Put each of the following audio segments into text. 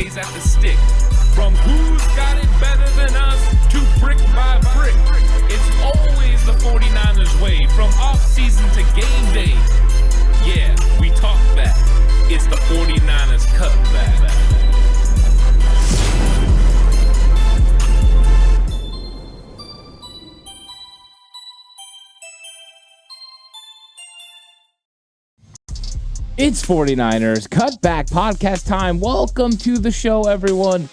always at the stick. From who's got it better than us to brick by brick. It's always the 49ers way, from off-season to game day. Yeah, we talk back. It's the 49ers Cutback. It's 49ers Cutback Podcast time. Welcome to the show, everyone.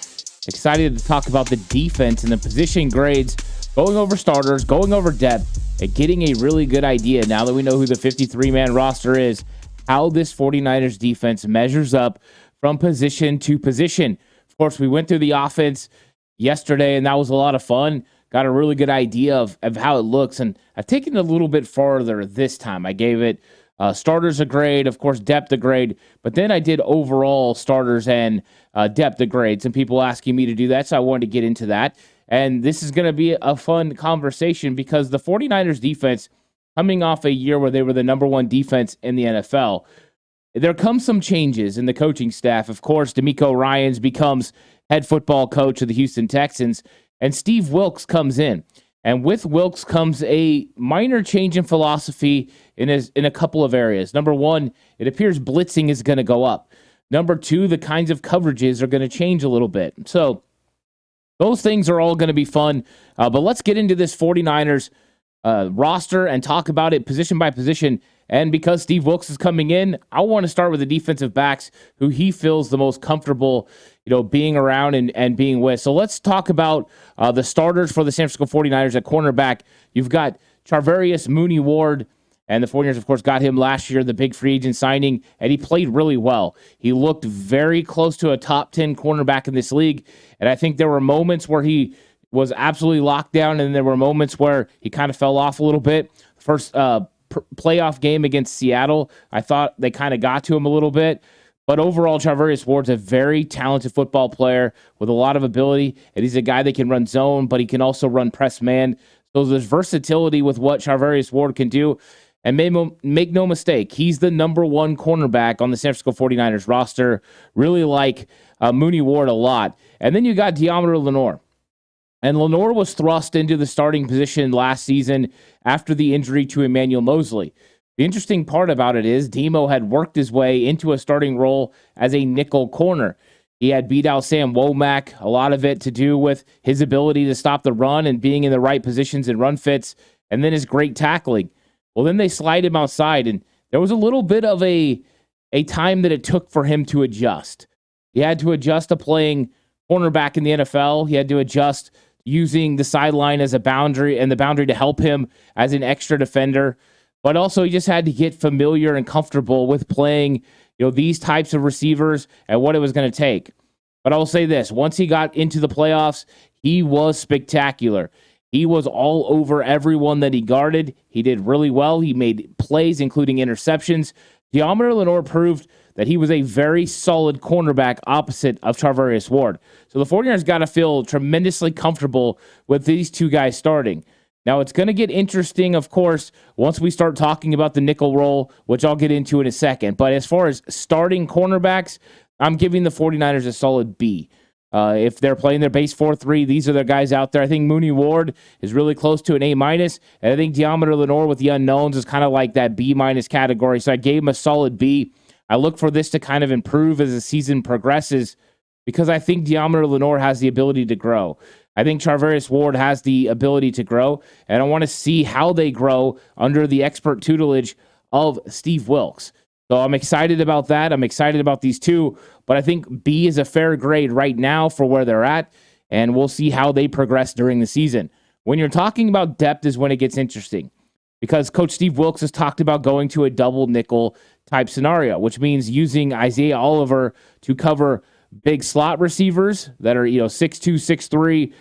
Excited to talk about the defense and the position grades, going over starters, going over depth, and getting a really good idea, now that we know who the 53-man roster is, how this 49ers defense measures up from position to position. Of course, we went through the offense yesterday, and that was a lot of fun. Got a really good idea of how it looks, and I've taken it a little bit farther this time. I gave it starters a grade, of course, depth a grade, but then I did overall starters and depth a grade. Some people asking me to do that, so I wanted to get into that. And this is going to be a fun conversation because the 49ers defense, coming off a year where they were the number one defense in the NFL, there comes some changes in the coaching staff. Of course, DeMeco Ryans becomes head football coach of the Houston Texans, and Steve Wilks comes in. And with Wilks comes a minor change in philosophy in a couple of areas. Number one, it appears blitzing is going to go up. Number two, the kinds of coverages are going to change a little bit. So those things are all going to be fun. But let's get into this 49ers roster and talk about it position by position. And because Steve Wilks is coming in, I want to start with the defensive backs who he feels the most comfortable, being around and being with. So let's talk about the starters for the San Francisco 49ers at cornerback. You've got Charvarius Mooney-Ward, and the 49ers, of course, got him last year, the big free agent signing, and he played really well. He looked very close to a top 10 cornerback in this league, and I think there were moments where he was absolutely locked down, and there were moments where he kind of fell off a little bit. First playoff game against Seattle, I thought they kind of got to him a little bit. But overall, Charvarius Ward's a very talented football player with a lot of ability, and he's a guy that can run zone, but he can also run press man. So there's versatility with what Charvarius Ward can do. And make no mistake, he's the number one cornerback on the San Francisco 49ers roster. Really like Mooney-Ward a lot. And then you got Deommodore Lenoir. And Lenoir was thrust into the starting position last season after the injury to Emmanuel Moseley. The interesting part about it is Demo had worked his way into a starting role as a nickel corner. He had beat out Sam Womack, a lot of it to do with his ability to stop the run and being in the right positions and run fits, and then his great tackling. Well, then they slide him outside, and there was a little bit of a time that it took for him to adjust. He had to adjust to playing cornerback in the NFL. He had to adjust using the sideline as a boundary and the boundary to help him as an extra defender. But also he just had to get familiar and comfortable with playing, these types of receivers and what it was going to take. But I'll say this, once he got into the playoffs, he was spectacular. He was all over everyone that he guarded. He did really well. He made plays, including interceptions. Deommodore Lenoir proved that he was a very solid cornerback opposite of Charvarius Ward. So the 49ers got to feel tremendously comfortable with these two guys starting. Now, it's going to get interesting, of course, once we start talking about the nickel role, which I'll get into in a second. But as far as starting cornerbacks, I'm giving the 49ers a solid B. If they're playing their base 4-3, these are the guys out there. I think Mooney-Ward is really close to an A-, and I think Deommodore Lenoir with the unknowns is kind of like that B- category. So I gave him a solid B. I look for this to kind of improve as the season progresses because I think Deommodore Lenoir has the ability to grow. I think Charvarius Ward has the ability to grow, and I want to see how they grow under the expert tutelage of Steve Wilks. So I'm excited about that. I'm excited about these two, but I think B is a fair grade right now for where they're at, and we'll see how they progress during the season. When you're talking about depth is when it gets interesting, because Coach Steve Wilks has talked about going to a double nickel type scenario, which means using Isaiah Oliver to cover big slot receivers that are 6'2", 6'3",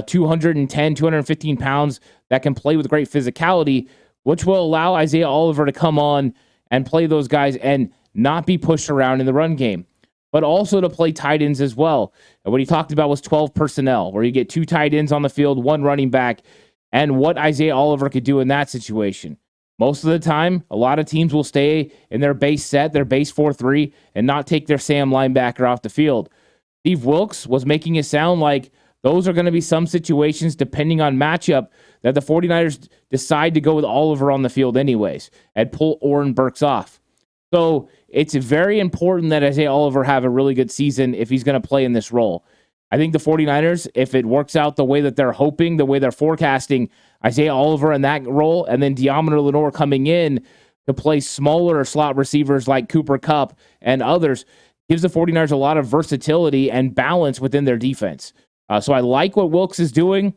210, 215 pounds that can play with great physicality, which will allow Isaiah Oliver to come on and play those guys and not be pushed around in the run game, but also to play tight ends as well. And what he talked about was 12 personnel, where you get 2 tight ends on the field, 1 running back, and what Isaiah Oliver could do in that situation. Most of the time, a lot of teams will stay in their base set, their base 4-3, and not take their Sam linebacker off the field. Steve Wilks was making it sound like those are going to be some situations, depending on matchup, that the 49ers decide to go with Oliver on the field anyways and pull Oren Burks off. So it's very important that Isaiah Oliver have a really good season if he's going to play in this role. I think the 49ers, if it works out the way that they're hoping, the way they're forecasting, Isaiah Oliver in that role, and then Deommodore Lenoir coming in to play smaller slot receivers like Cooper Kupp and others, gives the 49ers a lot of versatility and balance within their defense. So I like what Wilks is doing.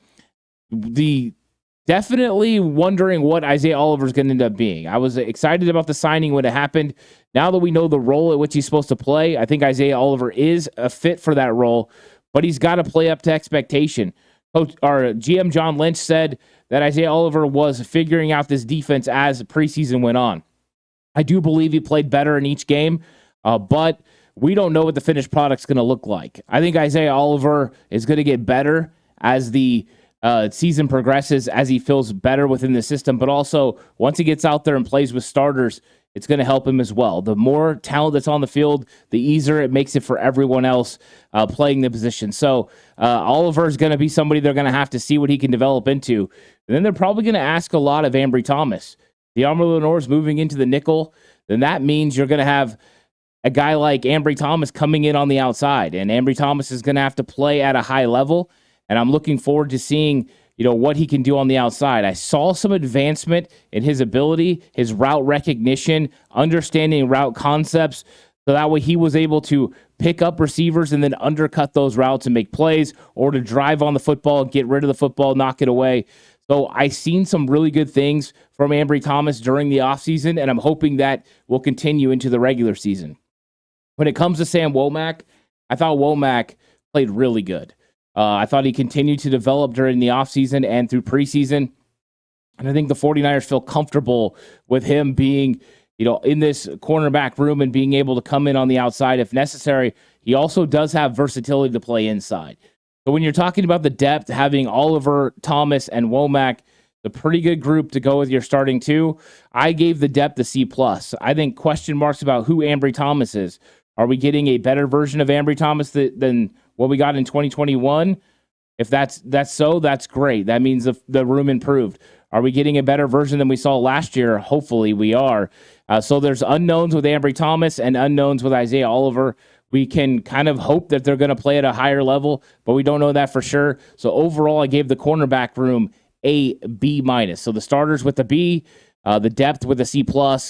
Definitely wondering what Isaiah Oliver is going to end up being. I was excited about the signing when it happened. Now that we know the role at which he's supposed to play, I think Isaiah Oliver is a fit for that role, but he's got to play up to expectation. Our GM John Lynch said that Isaiah Oliver was figuring out this defense as the preseason went on. I do believe he played better in each game, but we don't know what the finished product's going to look like. I think Isaiah Oliver is going to get better as the season progresses, as he feels better within the system, but also once he gets out there and plays with starters, it's going to help him as well. The more talent that's on the field, the easier it makes it for everyone else playing the position. So Oliver is going to be somebody they're going to have to see what he can develop into. And then they're probably going to ask a lot of Ambry Thomas. Deommodore Lenoir is moving into the nickel. Then that means you're going to have a guy like Ambry Thomas coming in on the outside. And Ambry Thomas is going to have to play at a high level. And I'm looking forward to seeing, what he can do on the outside. I saw some advancement in his ability, his route recognition, understanding route concepts. So that way he was able to pick up receivers and then undercut those routes and make plays, or to drive on the football, get rid of the football, knock it away. So I've seen some really good things from Ambry Thomas during the offseason, and I'm hoping that will continue into the regular season. When it comes to Sam Womack, I thought Womack played really good. I thought he continued to develop during the offseason and through preseason. And I think the 49ers feel comfortable with him being, in this cornerback room and being able to come in on the outside if necessary. He also does have versatility to play inside. So when you're talking about the depth, having Oliver, Thomas, and Womack, a pretty good group to go with your starting two, I gave the depth a C+. I think question marks about who Ambry Thomas is. Are we getting a better version of Ambry Thomas than what we got in 2021? If that's so, that's great. That means the room improved. Are we getting a better version than we saw last year? Hopefully we are. So there's unknowns with Ambry Thomas and unknowns with Isaiah Oliver. We can kind of hope that they're going to play at a higher level, but we don't know that for sure. So overall, I gave the cornerback room a B-. So the starters with a B, the depth with a C+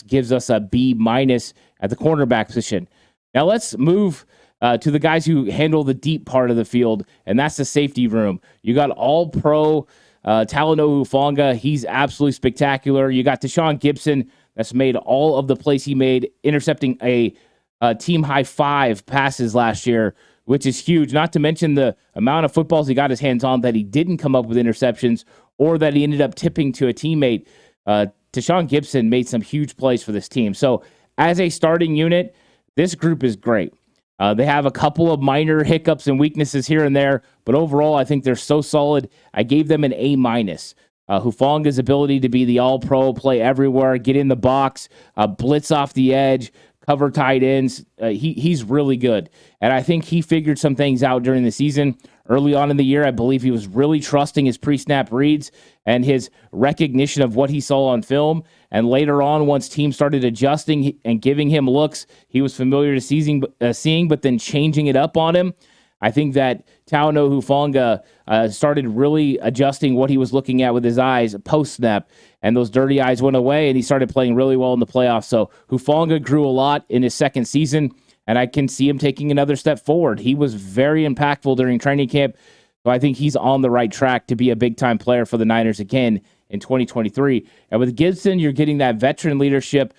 gives us a B- at the cornerback position. Now let's move to the guys who handle the deep part of the field, and that's the safety room. You got all-pro Talanoa Hufanga. He's absolutely spectacular. You got Tashaun Gibson that's made all of the plays he made, intercepting a team-high 5 passes last year, which is huge, not to mention the amount of footballs he got his hands on that he didn't come up with interceptions or that he ended up tipping to a teammate. Tashaun Gibson made some huge plays for this team. So as a starting unit, this group is great. They have a couple of minor hiccups and weaknesses here and there, but overall, I think they're so solid. I gave them an A-. Hufanga's ability to be the all-pro, play everywhere, get in the box, blitz off the edge, cover tight ends. He's really good. And I think he figured some things out during the season. Early on in the year, I believe he was really trusting his pre-snap reads and his recognition of what he saw on film. And later on, once teams started adjusting and giving him looks he was familiar to seeing, but then changing it up on him, I think that Talanoa Hufanga started really adjusting what he was looking at with his eyes post-snap, and those dirty eyes went away, and he started playing really well in the playoffs. So Hufanga grew a lot in his second season, and I can see him taking another step forward. He was very impactful during training camp, so I think he's on the right track to be a big-time player for the Niners again in 2023. And with Gibson, you're getting that veteran leadership,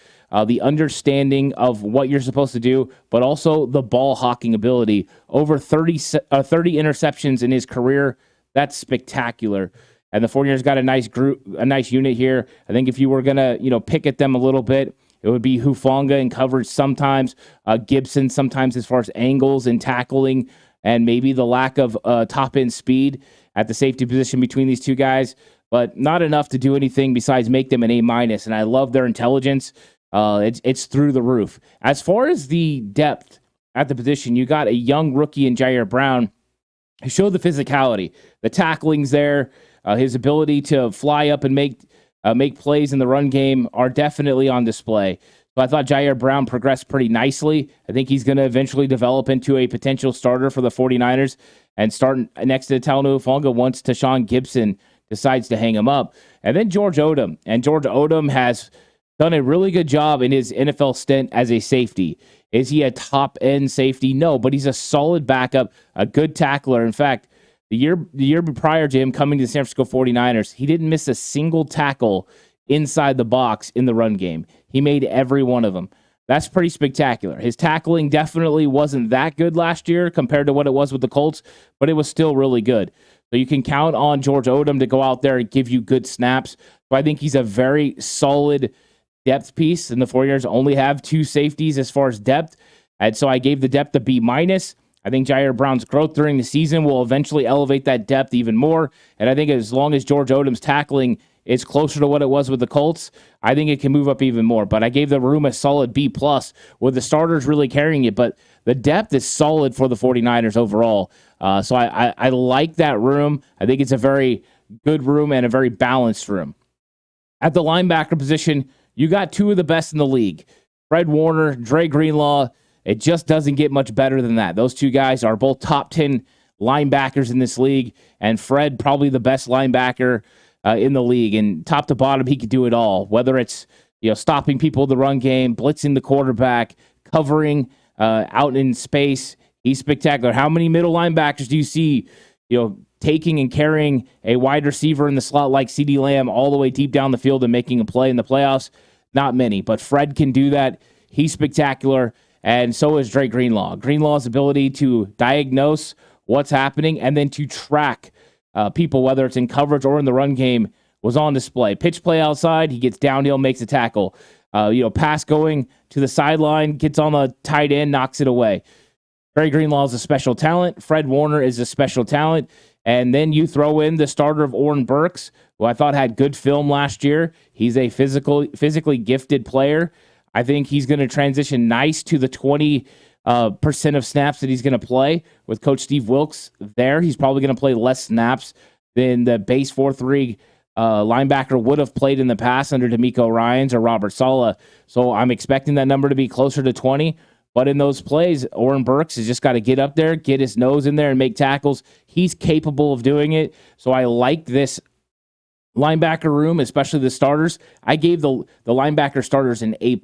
the understanding of what you're supposed to do, but also the ball hawking ability. Over 30 interceptions in his career. That's spectacular. And the 49ers got a nice group, a nice unit here. I think if you were going to, pick at them a little bit, it would be Hufanga in coverage sometimes, Gibson sometimes as far as angles and tackling, and maybe the lack of top-end speed at the safety position between these two guys, but not enough to do anything besides make them an A-. And I love their intelligence. It's through the roof. As far as the depth, at the position. You got a young rookie in Jair Brown who showed the physicality, the tackling's there, his ability to fly up and make plays in the run game are definitely on display. So I thought Jair Brown progressed pretty nicely. I think he's going to eventually develop into a potential starter for the 49ers and start next to Talanoa Hufanga once Tashawn Gibson decides to hang him up. And then George Odom. And George Odom has done a really good job in his NFL stint as a safety. Is he a top-end safety? No, but he's a solid backup, a good tackler. In fact, the year prior to him coming to the San Francisco 49ers, he didn't miss a single tackle inside the box in the run game. He made every one of them. That's pretty spectacular. His tackling definitely wasn't that good last year compared to what it was with the Colts, but it was still really good. So you can count on George Odom to go out there and give you good snaps. So I think he's a very solid depth piece, and the 49ers only have 2 safeties as far as depth. And so I gave the depth a B-. I think Jair Brown's growth during the season will eventually elevate that depth even more. And I think as long as George Odom's tackling is closer to what it was with the Colts, I think it can move up even more. But I gave the room a solid B+, with the starters really carrying it. But the depth is solid for the 49ers overall. So I like that room. I think it's a very good room and a very balanced room. At the linebacker position, you got 2 of the best in the league. Fred Warner, Dre Greenlaw. It just doesn't get much better than that. Those 2 guys are both top 10 linebackers in this league, and Fred probably the best linebacker in the league. And top to bottom, he could do it all, whether it's stopping people in the run game, blitzing the quarterback, covering out in space. He's spectacular. How many middle linebackers do you see taking and carrying a wide receiver in the slot like CeeDee Lamb all the way deep down the field and making a play in the playoffs? Not many, but Fred can do that. He's spectacular. And so is Dre Greenlaw. Greenlaw's ability to diagnose what's happening and then to track people, whether it's in coverage or in the run game, was on display. Pitch play outside, he gets downhill, makes a tackle. Pass going to the sideline, gets on the tight end, knocks it away. Dre Greenlaw is a special talent. Fred Warner is a special talent. And then you throw in the starter of Oren Burks, who I thought had good film last year. He's a physically gifted player. I think he's going to transition nice to the 20% of snaps that he's going to play with Coach Steve Wilks there. He's probably going to play less snaps than the base 4-3 linebacker would have played in the past under DeMeco Ryans or Robert Saleh. So I'm expecting that number to be closer to 20. But in those plays, Oren Burks has just got to get up there, get his nose in there, and make tackles. He's capable of doing it. So I like this linebacker room, especially the starters. I gave the linebacker starters an A+.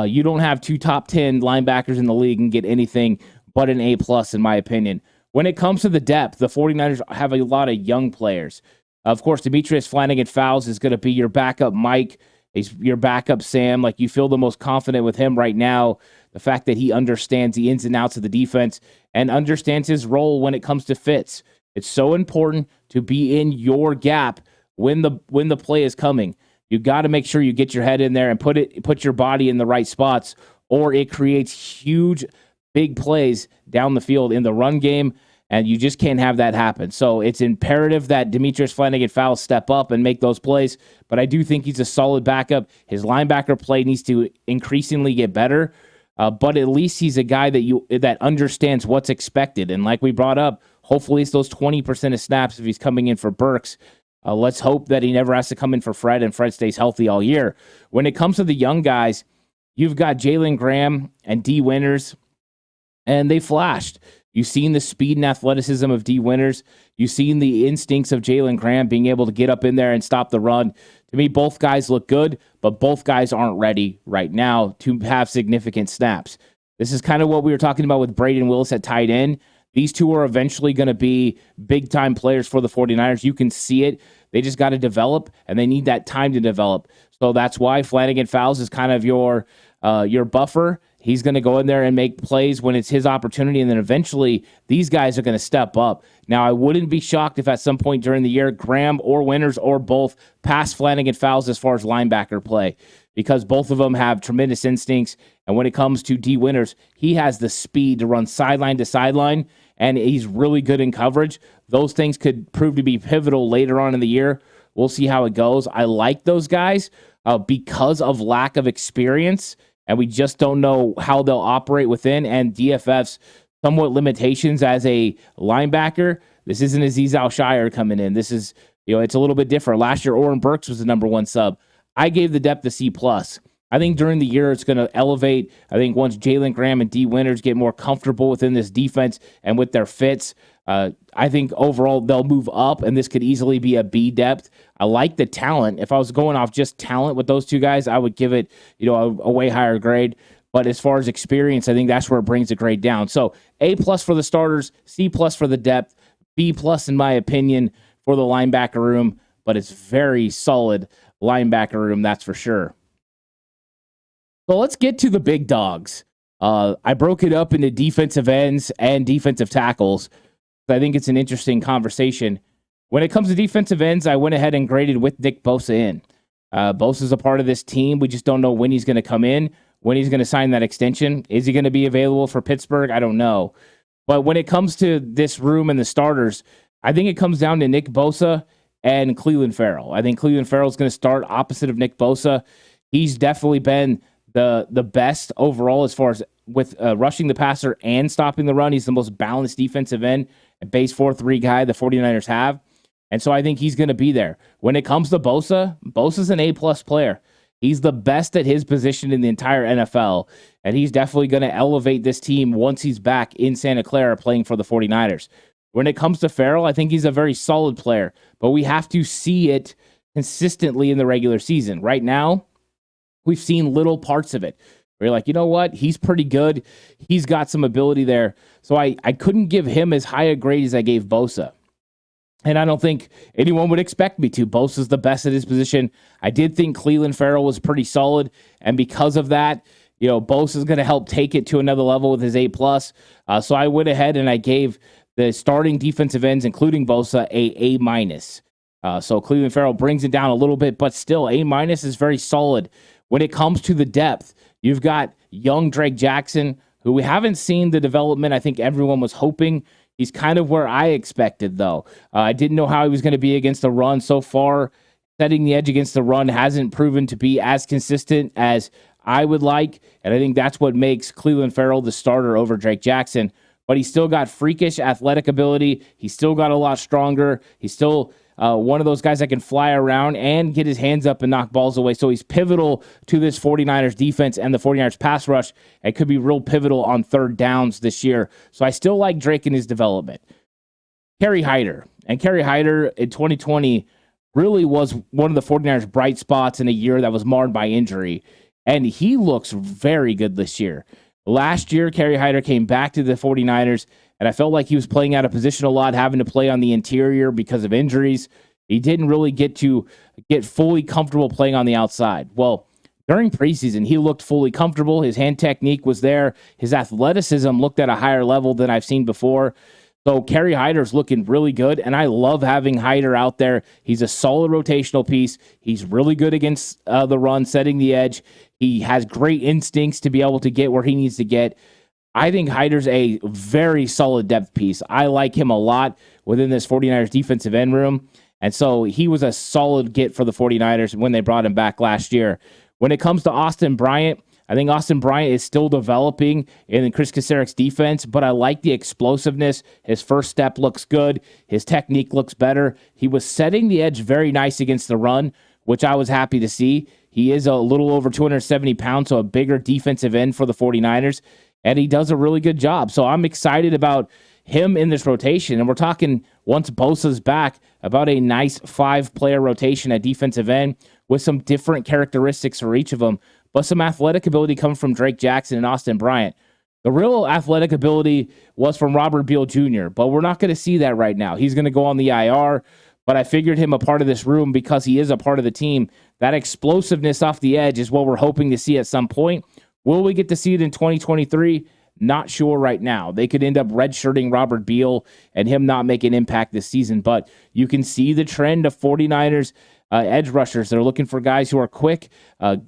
You don't have 2 top 10 linebackers in the league and get anything but an A+, in my opinion. When it comes to the depth, the 49ers have a lot of young players. Of course, Demetrius Flannigan-Fowles is going to be your backup Mike. He's your backup Sam. Like, you feel the most confident with him right now. The fact that he understands the ins and outs of the defense and understands his role when it comes to fits. It's so important to be in your gap when the play is coming. You got to make sure you get your head in there and put your body in the right spots, or it creates huge, big plays down the field in the run game, and you just can't have that happen. So it's imperative that Demetrius Flannigan-Fowles step up and make those plays, but I do think he's a solid backup. His linebacker play needs to increasingly get better, but at least he's a guy that understands what's expected. And like we brought up, hopefully it's those 20% of snaps if he's coming in for Burks. Let's hope that he never has to come in for Fred and Fred stays healthy all year. When it comes to the young guys, you've got Jalen Graham and D. Winters, and they flashed. You've seen the speed and athleticism of D. Winters. You've seen the instincts of Jalen Graham being able to get up in there and stop the run. To me, both guys look good, but both guys aren't ready right now to have significant snaps. This is kind of what we were talking about with Braden Willis at tight end. These 2 are eventually going to be big-time players for the 49ers. You can see it. They just got to develop, and they need that time to develop. So that's why Flannigan-Fowles is kind of your buffer. He's going to go in there and make plays when it's his opportunity, and then eventually these guys are going to step up. Now, I wouldn't be shocked if at some point during the year Graham or Winters or both pass Flannigan-Fowles as far as linebacker play, because both of them have tremendous instincts. And when it comes to D. Winters, he has the speed to run sideline to sideline, and he's really good in coverage. Those things could prove to be pivotal later on in the year. We'll see how it goes. I like those guys because of lack of experience and we just don't know how they'll operate within, and DFF's somewhat limitations as a linebacker. This isn't Azeez Al-Shire coming in. This is, it's a little bit different. Last year, Oren Burks was the number one sub. I gave the depth a C+. I think during the year it's going to elevate. I think once Jalen Graham and D. Winters get more comfortable within this defense and with their fits, I think overall they'll move up, and this could easily be a B depth. I like the talent. If I was going off just talent with those two guys, I would give it, a way higher grade. But as far as experience, I think that's where it brings the grade down. So A+ for the starters, C+ for the depth, B+ in my opinion for the linebacker room. But it's very solid linebacker room, that's for sure. So let's get to the big dogs. I broke it up into defensive ends and defensive tackles. I think it's an interesting conversation. When it comes to defensive ends, I went ahead and graded with Nick Bosa in. Bosa's a part of this team. We just don't know when he's going to come in, when he's going to sign that extension. Is he going to be available for Pittsburgh? I don't know. But when it comes to this room and the starters, I think it comes down to Nick Bosa and Clelin Ferrell. I think Clelin Ferrell is going to start opposite of Nick Bosa. He's definitely been the best overall as far as with rushing the passer and stopping the run. He's the most balanced defensive end, a base 4-3 guy the 49ers have. And so I think he's going to be there. When it comes to Bosa, Bosa's an A+ player. He's the best at his position in the entire NFL, and he's definitely going to elevate this team once he's back in Santa Clara playing for the 49ers. When it comes to Ferrell, I think he's a very solid player, but we have to see it consistently in the regular season. Right now, we've seen little parts of it. We're like, you know what? He's pretty good. He's got some ability there. So I couldn't give him as high a grade as I gave Bosa. And I don't think anyone would expect me to. Bosa's the best at his position. I did think Clelin Ferrell was pretty solid. And because of that, Bosa's going to help take it to another level with his A+. So I went ahead and I gave the starting defensive ends, including Bosa, A-. So Clelin Ferrell brings it down a little bit, but still A- is very solid. When it comes to the depth, you've got young Drake Jackson, who we haven't seen the development I think everyone was hoping. He's kind of where I expected, though. I didn't know how he was going to be against the run. So far, setting the edge against the run hasn't proven to be as consistent as I would like, and I think that's what makes Clelin Ferrell the starter over Drake Jackson. But he's still got freakish athletic ability. He's still got a lot stronger. He's still one of those guys that can fly around and get his hands up and knock balls away. So he's pivotal to this 49ers defense and the 49ers pass rush, and could be real pivotal on third downs this year. So I still like Drake in his development. Kerry Hyder. And Kerry Hyder in 2020 really was one of the 49ers' bright spots in a year that was marred by injury. And he looks very good this year. Last year, Kerry Hyder came back to the 49ers, and I felt like he was playing out of position a lot, having to play on the interior because of injuries. He didn't really get fully comfortable playing on the outside. Well, during preseason, he looked fully comfortable. His hand technique was there. His athleticism looked at a higher level than I've seen before. So Kerry Hyder's looking really good, and I love having Hyder out there. He's a solid rotational piece. He's really good against the run, setting the edge. He has great instincts to be able to get where he needs to get. I think Hyder's a very solid depth piece. I like him a lot within this 49ers defensive end room. And so he was a solid get for the 49ers when they brought him back last year. When it comes to Austin Bryant, I think Austin Bryant is still developing in Chris Kaceric's defense, but I like the explosiveness. His first step looks good. His technique looks better. He was setting the edge very nice against the run, which I was happy to see. He is a little over 270 pounds, so a bigger defensive end for the 49ers, and he does a really good job. So I'm excited about him in this rotation, and we're talking, once Bosa's back, about a nice 5-player rotation at defensive end with some different characteristics for each of them, but some athletic ability coming from Drake Jackson and Austin Bryant. The real athletic ability was from Robert Beal Jr., but we're not going to see that right now. He's going to go on the IR, but I figured him a part of this room because he is a part of the team. That explosiveness off the edge is what we're hoping to see at some point. Will we get to see it in 2023? Not sure right now. They could end up redshirting Robert Beal and him not make an impact this season, but you can see the trend of 49ers edge rushers. They're looking for guys who are quick.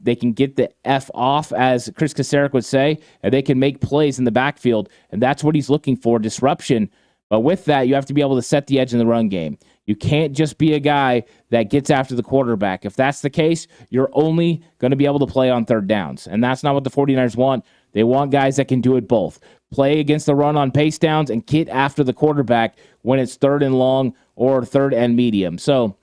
They can get the F off, as Chris Kaceric would say, and they can make plays in the backfield, and that's what he's looking for, disruption. But with that, you have to be able to set the edge in the run game. You can't just be a guy that gets after the quarterback. If that's the case, you're only going to be able to play on third downs. And that's not what the 49ers want. They want guys that can do it both. Play against the run on pace downs and get after the quarterback when it's third and long or third and medium. So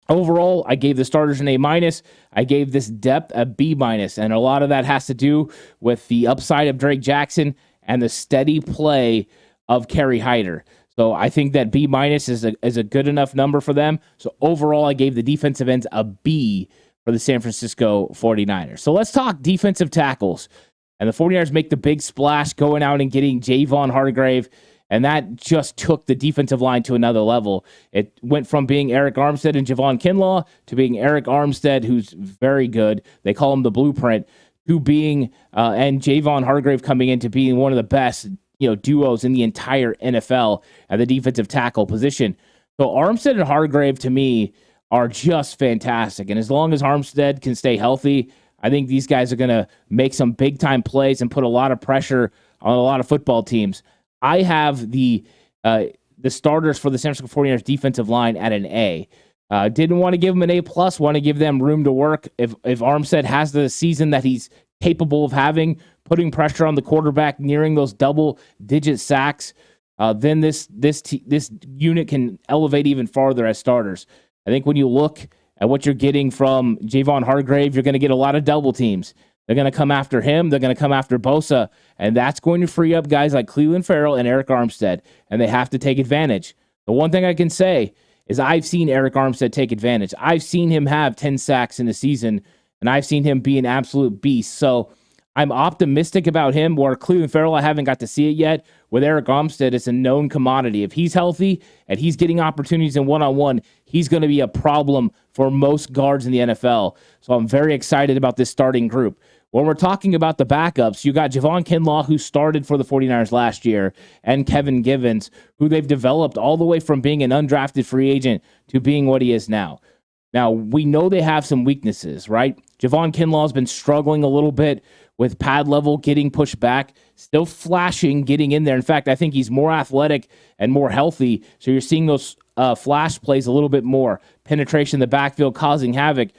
overall, I gave the starters an A-. I gave this depth a B-. And a lot of that has to do with the upside of Drake Jackson and the steady play of Kerry Hyder. So I think that B- is a good enough number for them. So overall, I gave the defensive ends a B for the San Francisco 49ers. So let's talk defensive tackles. And the 49ers make the big splash going out and getting Javon Hargrave, and that just took the defensive line to another level. It went from being Eric Armstead and Javon Kinlaw to being Eric Armstead, who's very good. They call him the blueprint, to being, and Javon Hargrave coming in to being one of the best duos in the entire NFL at the defensive tackle position. So Armstead and Hargrave, to me, are just fantastic. And as long as Armstead can stay healthy, I think these guys are going to make some big-time plays and put a lot of pressure on a lot of football teams. I have the starters for the San Francisco 49ers defensive line at an A. Didn't want to give them an A+, want to give them room to work. If Armstead has the season that he's capable of having, putting pressure on the quarterback, nearing those double-digit sacks, then this unit can elevate even farther as starters. I think when you look at what you're getting from Javon Hargrave, you're going to get a lot of double teams. They're going to come after him. They're going to come after Bosa, and that's going to free up guys like Clelin Ferrell and Eric Armstead, and they have to take advantage. The one thing I can say is I've seen Eric Armstead take advantage. I've seen him have 10 sacks in a season, and I've seen him be an absolute beast. So I'm optimistic about him, where Clelin Ferrell, I haven't got to see it yet. With Eric Armstead, it's a known commodity. If he's healthy and he's getting opportunities in one-on-one, he's going to be a problem for most guards in the NFL. So I'm very excited about this starting group. When we're talking about the backups, you got Javon Kinlaw, who started for the 49ers last year, and Kevin Givens, who they've developed all the way from being an undrafted free agent to being what he is now. Now, we know they have some weaknesses, right? Javon Kinlaw's been struggling a little bit with pad level, getting pushed back, still flashing, getting in there. In fact, I think he's more athletic and more healthy, so you're seeing those flash plays a little bit more. Penetration in the backfield, causing havoc.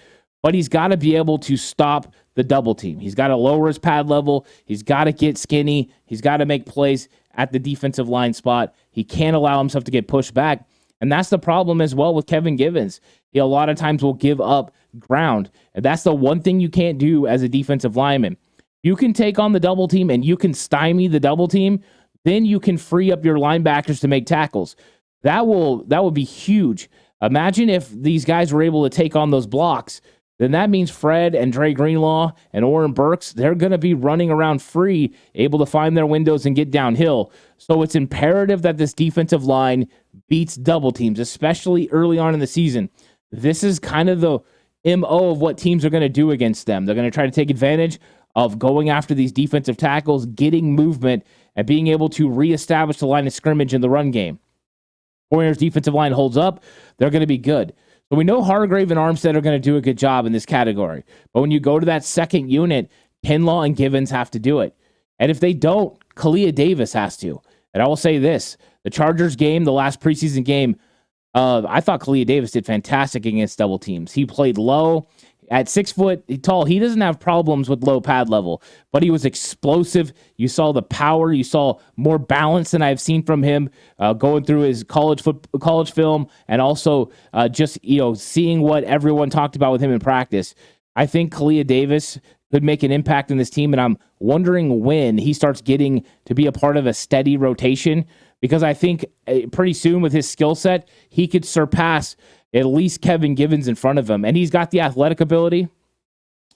But he's got to be able to stop the double team. He's got to lower his pad level. He's got to get skinny. He's got to make plays at the defensive line spot. He can't allow himself to get pushed back. And that's the problem as well with Kevin Givens. He a lot of times will give up ground. And that's the one thing you can't do as a defensive lineman. You can take on the double team and you can stymie the double team, then you can free up your linebackers to make tackles. That would be huge. Imagine if these guys were able to take on those blocks. Then that means Fred and Dre Greenlaw and Oren Burks, they're going to be running around free, able to find their windows and get downhill. So it's imperative that this defensive line beats double teams, especially early on in the season. This is kind of the MO of what teams are going to do against them. They're going to try to take advantage of going after these defensive tackles, getting movement, and being able to reestablish the line of scrimmage in the run game. 49ers defensive line holds up, they're going to be good. So we know Hargrave and Armstead are going to do a good job in this category. But when you go to that second unit, Kinlaw and Givens have to do it. And if they don't, Kalia Davis has to. And I will say this, the Chargers game, the last preseason game, I thought Kalia Davis did fantastic against double teams. He played low. At 6 foot tall, he doesn't have problems with low pad level, but he was explosive. You saw the power. You saw more balance than I've seen from him going through his college film, and also just seeing what everyone talked about with him in practice. I think Kalia Davis could make an impact in this team, and I'm wondering when he starts getting to be a part of a steady rotation, because I think pretty soon with his skill set, he could surpass at least Kevin Givens in front of him. And he's got the athletic ability.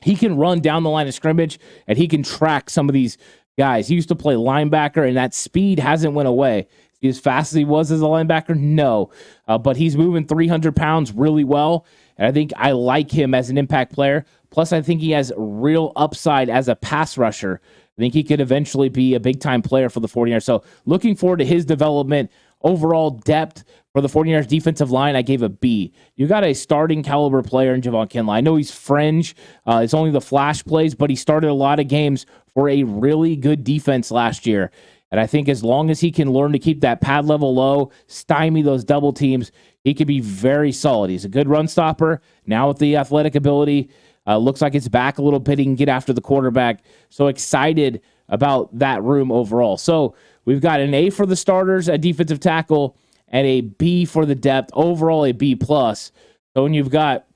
He can run down the line of scrimmage, and he can track some of these guys. He used to play linebacker, and that speed hasn't went away. Is he as fast as he was as a linebacker? No. But he's moving 300 pounds really well, and I think I like him as an impact player. Plus, I think he has real upside as a pass rusher. I think he could eventually be a big-time player for the 49ers. So looking forward to his development. Overall depth for the 49ers defensive line, I gave a B. You got a starting caliber player in Javon Kinlaw. I know he's fringe. It's only the flash plays, but he started a lot of games for a really good defense last year. And I think as long as he can learn to keep that pad level low, stymie those double teams, he could be very solid. He's a good run stopper. Now with the athletic ability, looks like it's back a little bit. He can get after the quarterback. So excited about that room overall. So we've got an A for the starters at defensive tackle and a B for the depth. Overall, a B+. So when you've got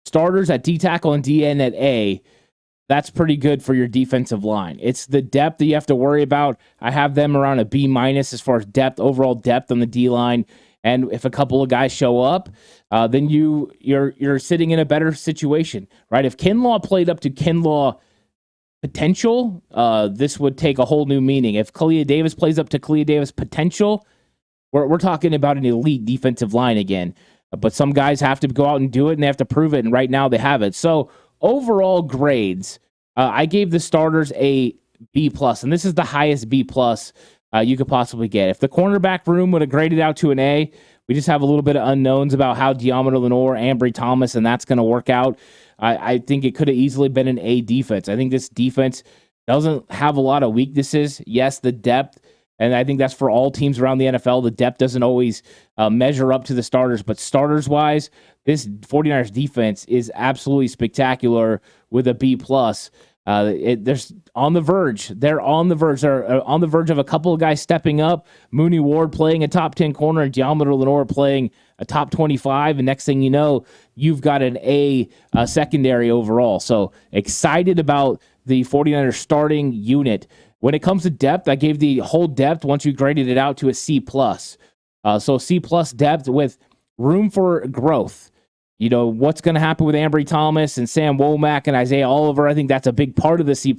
starters at D tackle and DN at A, that's pretty good for your defensive line. It's the depth that you have to worry about. I have them around a B- as far as depth, overall depth on the D line. And if a couple of guys show up, then you're sitting in a better situation, right? If Kinlaw played up to Kinlaw potential, this would take a whole new meaning. If Kalia Davis plays up to Kalia Davis potential, we're talking about an elite defensive line again. But some guys have to go out and do it, and they have to prove it, and right now they have it. So overall grades, I gave the starters a B+, and this is the highest B+ you could possibly get. If the cornerback room would have graded out to an A, we just have a little bit of unknowns about how Diamond Lenore, Ambry Thomas, and that's going to work out. I think it could have easily been an A defense. I think this defense doesn't have a lot of weaknesses. Yes, the depth, and I think that's for all teams around the NFL. The depth doesn't always measure up to the starters, but starters-wise, this 49ers defense is absolutely spectacular with a B+. There's on the verge. They're on the verge. They're on the verge of a couple of guys stepping up. Mooney Ward playing a top 10 corner and Diamond Lenore playing a top 25. And next thing you know, you've got an A secondary overall. So excited about the 49ers starting unit. When it comes to depth, I gave the whole depth once you graded it out to a C+. So C+ depth with room for growth. You know, what's going to happen with Ambry Thomas and Sam Womack and Isaiah Oliver, I think that's a big part of the C+.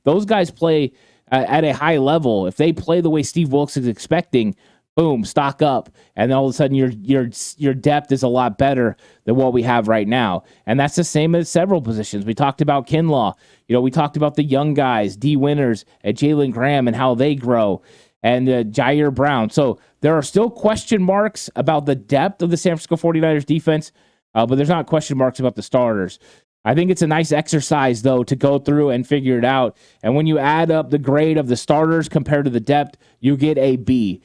Those guys play at a high level. If they play the way Steve Wilkes is expecting, boom, stock up. And all of a sudden your depth is a lot better than what we have right now. And that's the same as several positions. We talked about Kinlaw. You know, we talked about the young guys, D. Winters and Jalen Graham and how they grow, and Jair Brown. So there are still question marks about the depth of the San Francisco 49ers defense, but there's not question marks about the starters. I think it's a nice exercise, though, to go through and figure it out. And when you add up the grade of the starters compared to the depth, you get a B.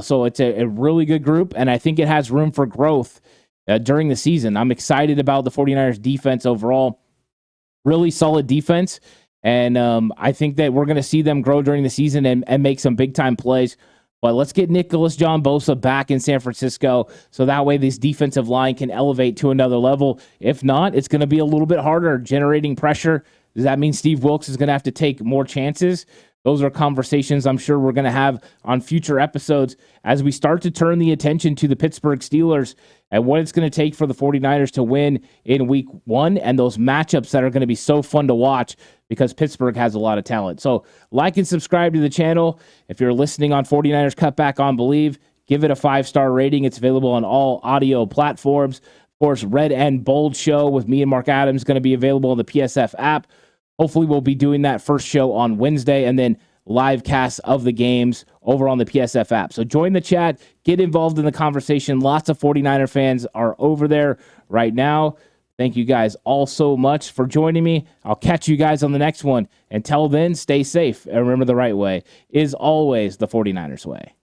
So it's a really good group, and I think it has room for growth during the season. I'm excited about the 49ers defense overall. Really solid defense, and I think that we're going to see them grow during the season and make some big-time plays. But let's get Nicholas John Bosa back in San Francisco so that way this defensive line can elevate to another level. If not, it's going to be a little bit harder generating pressure. Does that mean Steve Wilkes is going to have to take more chances? Those are conversations I'm sure we're going to have on future episodes as we start to turn the attention to the Pittsburgh Steelers and what it's going to take for the 49ers to win in week 1 and those matchups that are going to be so fun to watch because Pittsburgh has a lot of talent. So like and subscribe to the channel. If you're listening on 49ers Cutback on Believe, give it a 5-star rating. It's available on all audio platforms. Of course, Red and Bold Show with me and Mark Adams is going to be available on the PSF app. Hopefully we'll be doing that first show on Wednesday and then live casts of the games over on the PSF app. So join the chat, get involved in the conversation. Lots of 49er fans are over there right now. Thank you guys all so much for joining me. I'll catch you guys on the next one. Until then, stay safe. And remember, the right way is always the 49ers way.